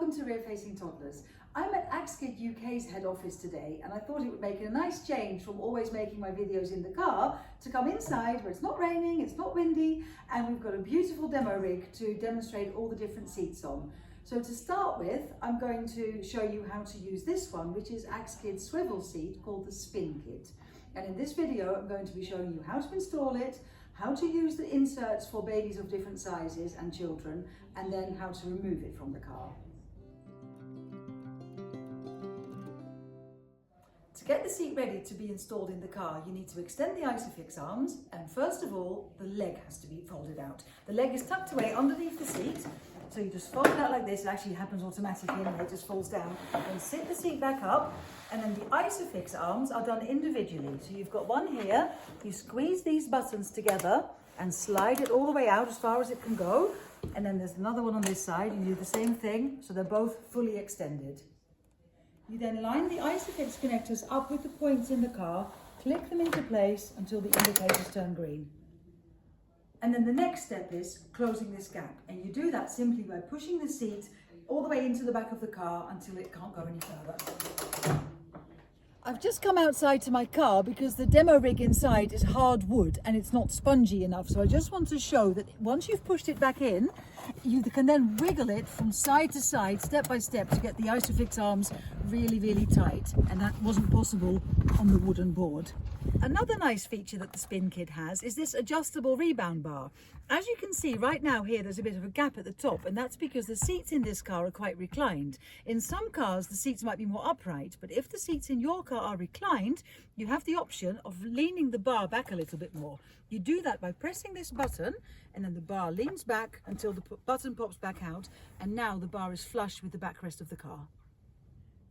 welcome to Rear Facing Toddlers. I'm at Axkid UK's head office today, and I thought it would make a nice change from always making my videos in the car to come inside where it's not raining, it's not windy, and we've got a beautiful demo rig to demonstrate all the different seats on. So to start with, I'm going to show you how to use this one, which is Axkid's swivel seat called the Spinkid. And in this video, I'm going to be showing you how to install it, how to use the inserts for babies of different sizes and children, and then how to remove it from the car. To get the seat ready to be installed in the car, you need to extend the Isofix arms, and first of all, the leg has to be folded out. The leg is tucked away underneath the seat, so you just fold it out like this. It actually happens automatically and it just falls down. Then sit the seat back up, and then the Isofix arms are done individually. So you've got one here, you squeeze these buttons together and slide it all the way out as far as it can go. And then there's another one on this side, you do the same thing, so they're both fully extended. You then line the Isofix connectors up with the points in the car, click them into place until the indicators turn green. And then the next step is closing this gap. And you do that simply by pushing the seat all the way into the back of the car until it can't go any further. I've just come outside to my car because the demo rig inside is hard wood and it's not spongy enough. So I just want to show that once you've pushed it back in, you can then wiggle it from side to side, step by step, to get the Isofix arms really, really tight. And that wasn't possible on the wooden board. Another nice feature that the Spinkid has is this adjustable rebound bar. As you can see right now here, there's a bit of a gap at the top, and that's because the seats in this car are quite reclined. In some cars, the seats might be more upright, but if the seats in your car are reclined, you have the option of leaning the bar back a little bit more. You do that by pressing this button, and then the bar leans back until the button pops back out, and now the bar is flush with the backrest of the car.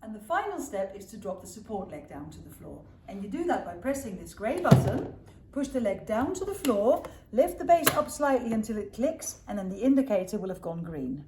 And the final step is to drop the support leg down to the floor. And you do that by pressing this grey button, push the leg down to the floor, lift the base up slightly until it clicks, and then the indicator will have gone green.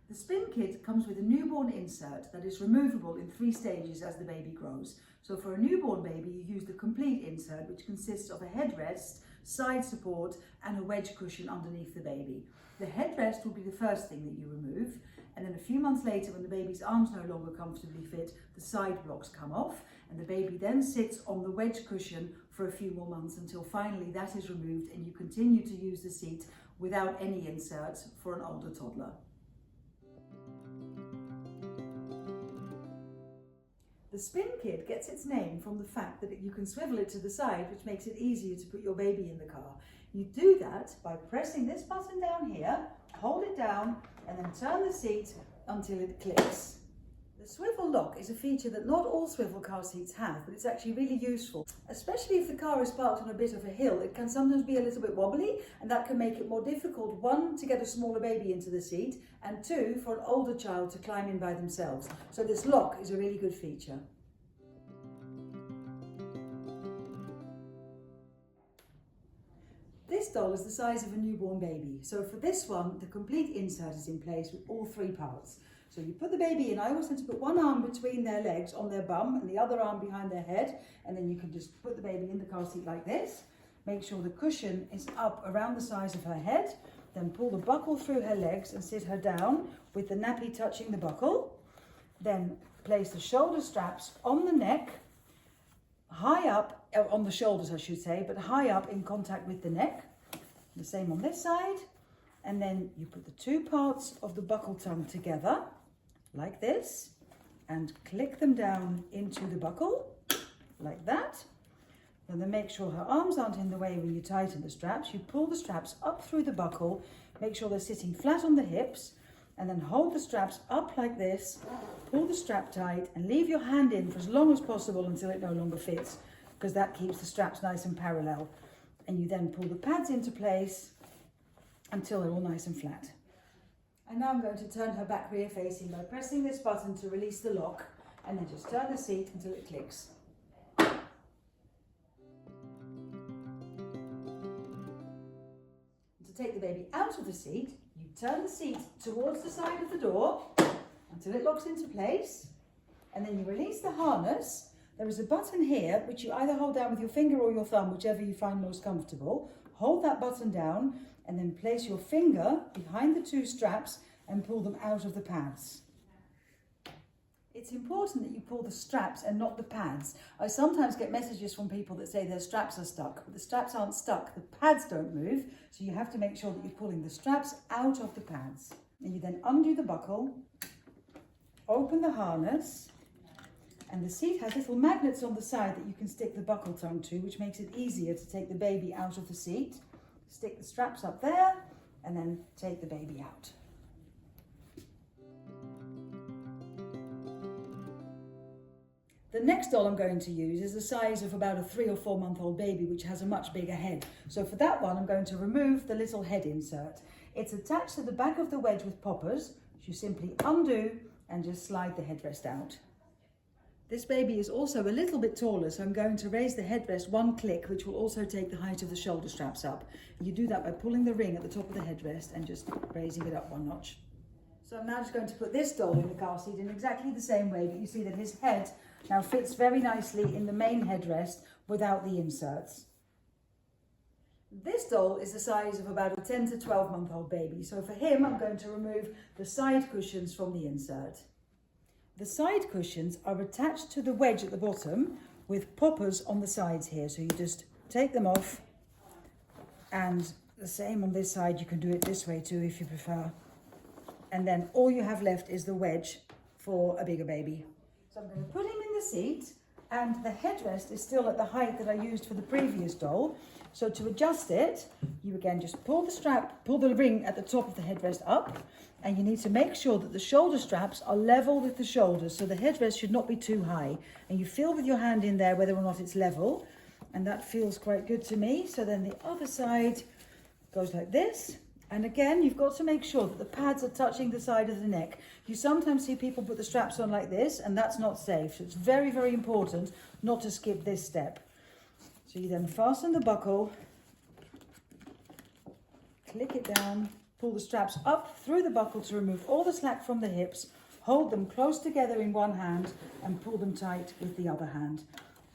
The Spinkid comes with a newborn insert that is removable in 3 stages as the baby grows. So for a newborn baby, you use the complete insert, which consists of a headrest, side support, and a wedge cushion underneath the baby. The headrest will be the first thing that you remove, and then a few months later, when the baby's arms no longer comfortably fit, the side blocks come off, and the baby then sits on the wedge cushion for a few more months until finally that is removed and you continue to use the seat without any inserts for an older toddler. The Spinkid gets its name from the fact that you can swivel it to the side, which makes it easier to put your baby in the car. You do that by pressing this button down here, hold it down, and then turn the seat until it clicks. The swivel lock is a feature that not all swivel car seats have, but it's actually really useful. Especially if the car is parked on a bit of a hill, it can sometimes be a little bit wobbly, and that can make it more difficult, 1, to get a smaller baby into the seat, and 2, for an older child to climb in by themselves. So this lock is a really good feature. This doll is the size of a newborn baby. So for this one, the complete insert is in place with all 3 parts. So you put the baby in. I always tend to put one arm between their legs on their bum and the other arm behind their head. And then you can just put the baby in the car seat like this. Make sure the cushion is up around the size of her head. Then pull the buckle through her legs and sit her down with the nappy touching the buckle. Then place the shoulder straps on the neck, high up, on the shoulders I should say, but high up in contact with the neck. The same on this side. And then you put the 2 parts of the buckle tongue together, like this, and click them down into the buckle, like that. And then make sure her arms aren't in the way when you tighten the straps. You pull the straps up through the buckle, make sure they're sitting flat on the hips, and then hold the straps up like this, pull the strap tight, and leave your hand in for as long as possible until it no longer fits, because that keeps the straps nice and parallel. And you then pull the pads into place until they're all nice and flat. And now I'm going to turn her back rear facing by pressing this button to release the lock, and then just turn the seat until it clicks. To take the baby out of the seat, you turn the seat towards the side of the door until it locks into place, and then you release the harness. There is a button here which you either hold down with your finger or your thumb, whichever you find most comfortable. hold that button down and then place your finger behind the two straps and pull them out of the pads. It's important that you pull the straps and not the pads. I sometimes get messages from people that say their straps are stuck, but the straps aren't stuck, the pads don't move, so you have to make sure that you're pulling the straps out of the pads. And you then undo the buckle, open the harness, and the seat has little magnets on the side that you can stick the buckle tongue to, which makes it easier to take the baby out of the seat. Stick the straps up there, and then take the baby out. The next doll I'm going to use is the size of about a 3 or 4 month old baby, which has a much bigger head. So for that one, I'm going to remove the little head insert. It's attached to the back of the wedge with poppers, which you simply undo and just slide the headrest out. This baby is also a little bit taller, so I'm going to raise the headrest 1 click, which will also take the height of the shoulder straps up. You do that by pulling the ring at the top of the headrest and just raising it up 1 notch. So I'm now just going to put this doll in the car seat in exactly the same way, but you see that his head now fits very nicely in the main headrest without the inserts. This doll is the size of about a 10 to 12 month old baby, so for him I'm going to remove the side cushions from the insert. The side cushions are attached to the wedge at the bottom with poppers on the sides here, so you just take them off, and the same on this side. You can do it this way too if you prefer, and then all you have left is the wedge for a bigger baby. So I'm going to put him in the seat, and the headrest is still at the height that I used for the previous doll. So to adjust it, you again just pull the ring at the top of the headrest up, and you need to make sure that the shoulder straps are level with the shoulders, so the headrest should not be too high. And you feel with your hand in there whether or not it's level, and that feels quite good to me. So then the other side goes like this. And again, you've got to make sure that the pads are touching the side of the neck. You sometimes see people put the straps on like this, and that's not safe. So it's very, very important not to skip this step. So you then fasten the buckle, click it down, pull the straps up through the buckle to remove all the slack from the hips, hold them close together in one hand and pull them tight with the other hand.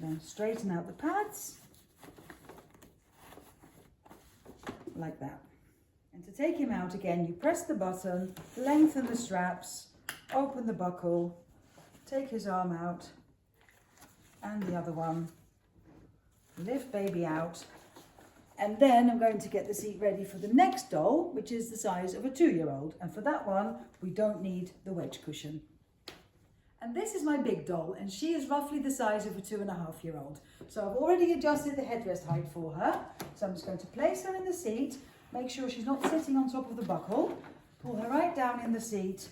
Then straighten out the pads, like that. And to take him out again, you press the button, lengthen the straps, open the buckle, take his arm out and the other one, lift baby out, and then I'm going to get the seat ready for the next doll, which is the size of a 2-year-old. And for that one, we don't need the wedge cushion. And this is my big doll, and she is roughly the size of a 2.5-year-old. So I've already adjusted the headrest height for her. So I'm just going to place her in the seat, make sure she's not sitting on top of the buckle, pull her right down in the seat,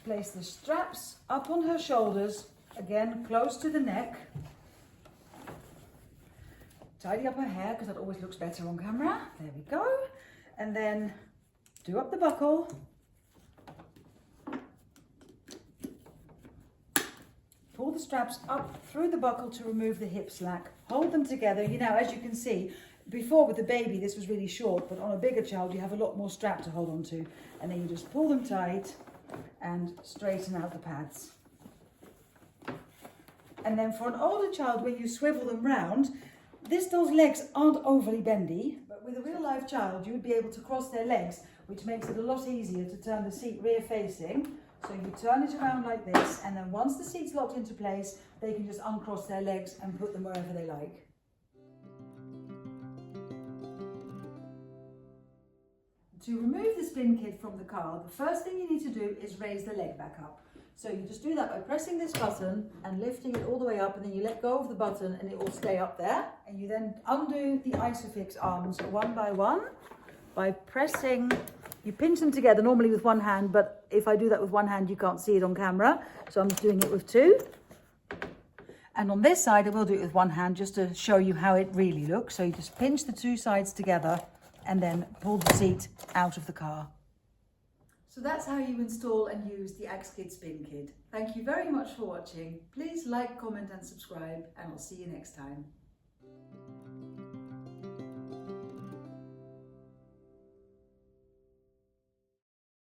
place the straps up on her shoulders, again close to the neck. Tidy up her hair, because that always looks better on camera. There we go. And then do up the buckle. Pull the straps up through the buckle to remove the hip slack. Hold them together. You know, as you can see, before with the baby, this was really short, but on a bigger child, you have a lot more strap to hold on to. And then you just pull them tight and straighten out the pads. And then for an older child, when you swivel them round, this doll's legs aren't overly bendy, but with a real life child, you would be able to cross their legs, which makes it a lot easier to turn the seat rear facing. So you turn it around like this, and then once the seat's locked into place, they can just uncross their legs and put them wherever they like. To remove the Spinkid from the car, the first thing you need to do is raise the leg back up. So you just do that by pressing this button and lifting it all the way up, and then you let go of the button and it will stay up there. And you then undo the isofix arms one by one by pressing. You pinch them together normally with one hand, but if I do that with one hand, you can't see it on camera. So I'm just doing it with two. And on this side, I will do it with one hand just to show you how it really looks. So you just pinch the two sides together and then pull the seat out of the car. So that's how you install and use the Axkid Spinkid. Thank you very much for watching. Please like, comment and subscribe, and I'll see you next time.